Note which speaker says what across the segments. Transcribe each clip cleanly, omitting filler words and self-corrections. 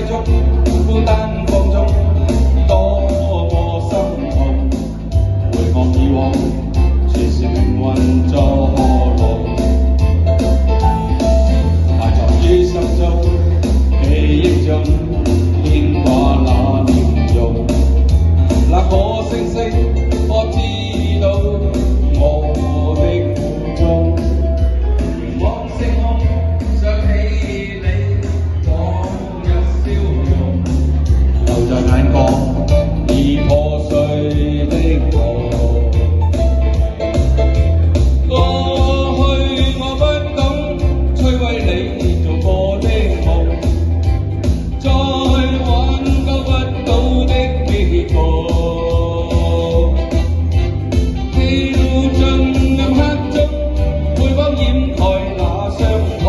Speaker 1: 足，孤單放縱，多麼心痛。回望以往，全是命運作弄。埋藏於心中，記憶中，牽掛那面容。那顆星星，我知道我的苦衷。凝望星空，想起你往日笑容，留在眼角已破碎的我。過去我不懂摧毀你做過的夢，再挽救不到的結局。記錄進暗黑中，會否掩蓋那傷痛？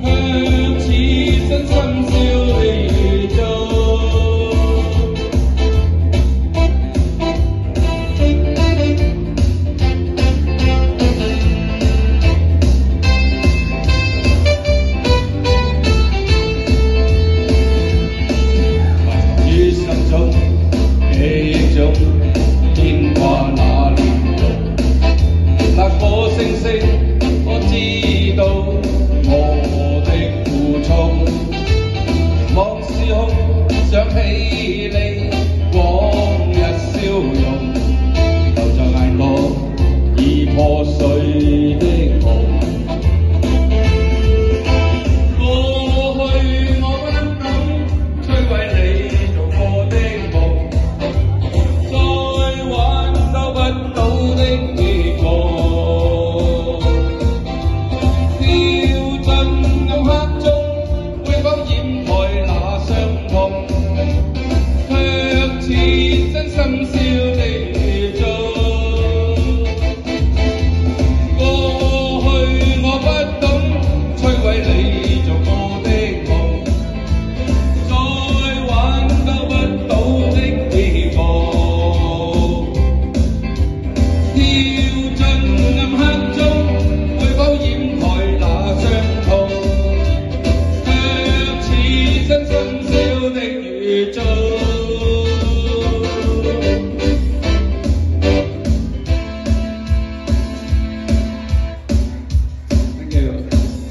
Speaker 1: 卻似真心笑裏中。於心中，記憶中，牽掛那面容。那顆星星，我知道我的苦衷。望時空，想起